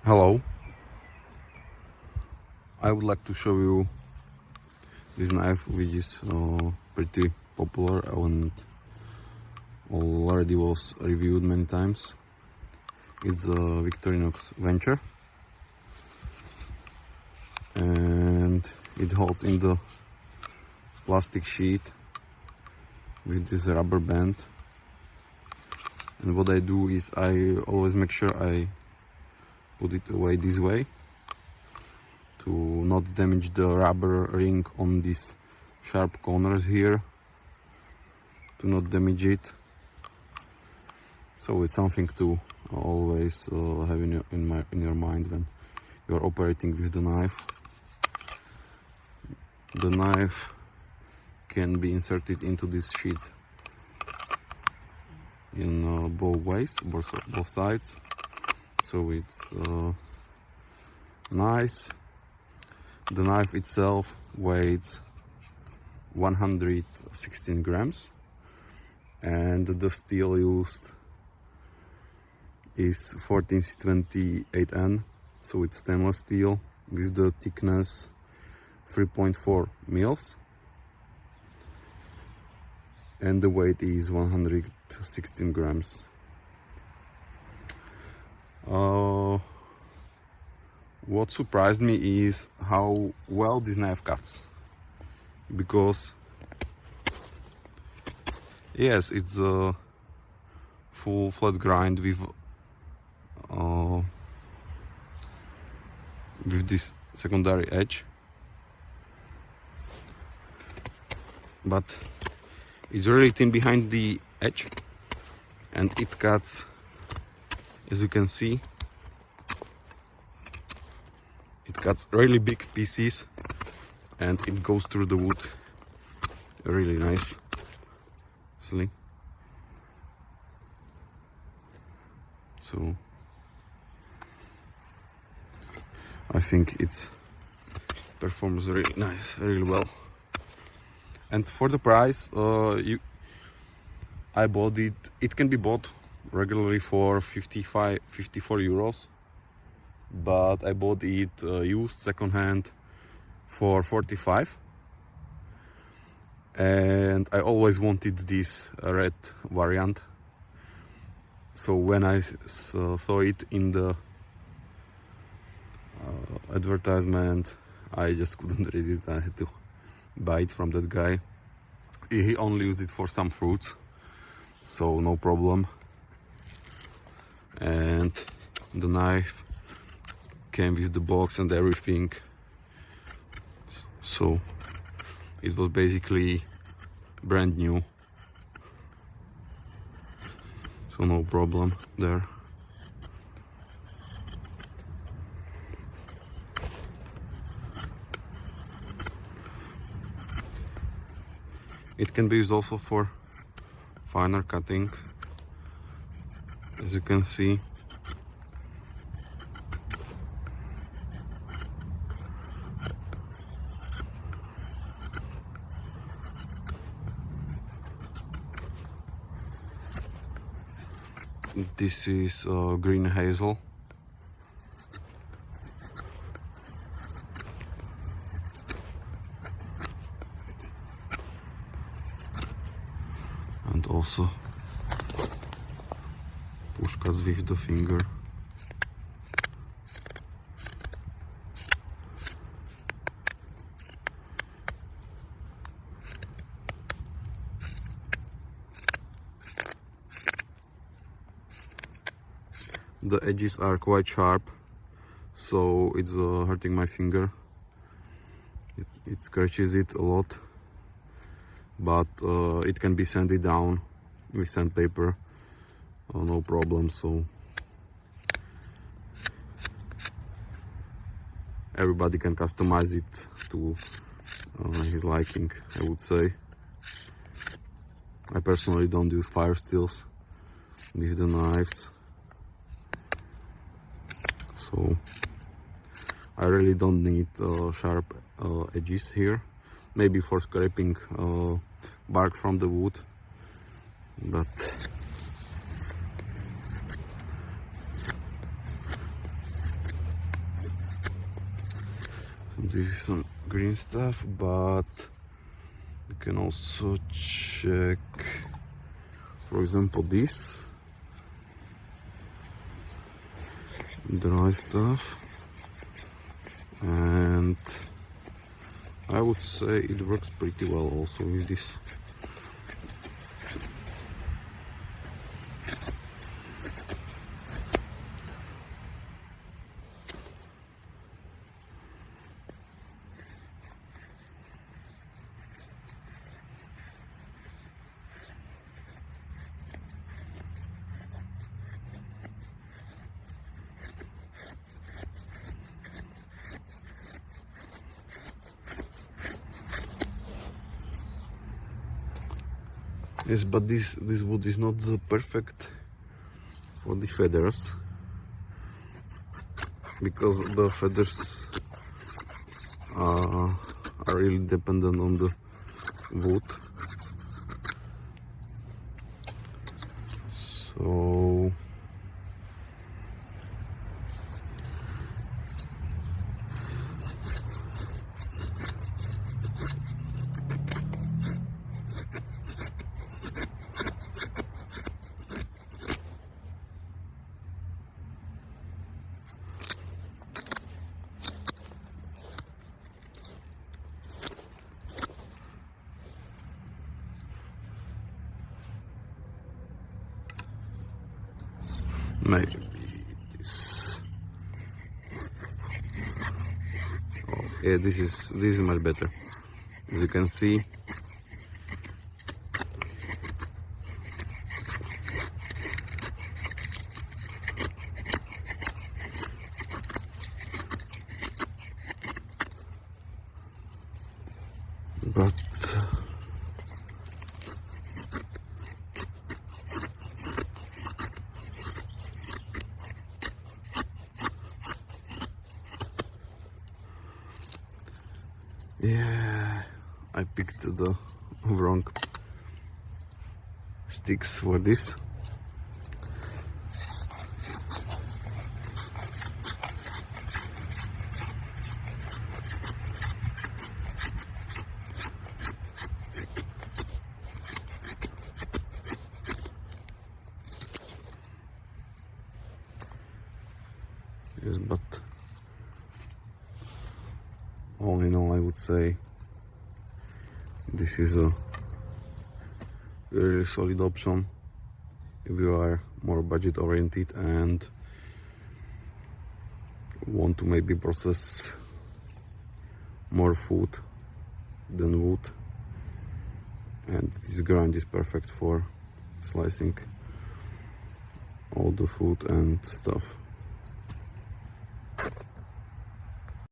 Hello, I would like to show you this knife, which is pretty popular and already was reviewed many times. It's a Victorinox Venture, and it holds in the plastic sheet with this rubber band. And what I do is I always make sure I put it away this way to not damage the rubber ring on these sharp corners here, to not damage it. So it's something to always have in your mind when you're operating with the knife. The knife can be inserted into this sheet in both ways, both sides. So it's nice. The knife itself weighs 116 grams, and the steel used is 14C28N, so it's stainless steel with the thickness 3.4 mils, and the weight is 116 grams. What surprised me is how well this knife cuts, because yes, it's a full flat grind with this secondary edge, but it's really thin behind the edge, and it cuts, as you can see, it cuts really big pieces, and it goes through the wood really nice. See? So I think it performs really nice, really well. And for the price, I bought it. It can be bought regularly for 54 euros, but I bought it used second-hand for 45. And I always wanted this red variant, so when I saw it in the advertisement, I just couldn't resist. I had to buy it from that guy. He only used it for some fruits, so no problem. And the knife came with the box and everything, so it was basically brand new, so no problem there. It can be used also for finer cutting, as you can see. This is green hazel. And also push cuts with the finger. The edges are quite sharp, so it's hurting my finger. It scratches it a lot, but it can be sanded down with sandpaper, no problem. So everybody can customize it to his liking, I would say. I personally don't use fire steels with the knives, so I really don't need sharp edges here. Maybe for scraping bark from the wood, but This is some green stuff, but you can also check, for example, this dry stuff, and I would say it works pretty well also with this. Yes, but this wood is not the perfect for the feathers, because the feathers are really dependent on the wood. So maybe this. Oh, yeah, this is much better. As you can see, but yeah, I picked the wrong sticks for this. Yes, but all in all, I would say this is a very solid option if you are more budget oriented and want to maybe process more food than wood, and this grind is perfect for slicing all the food and stuff.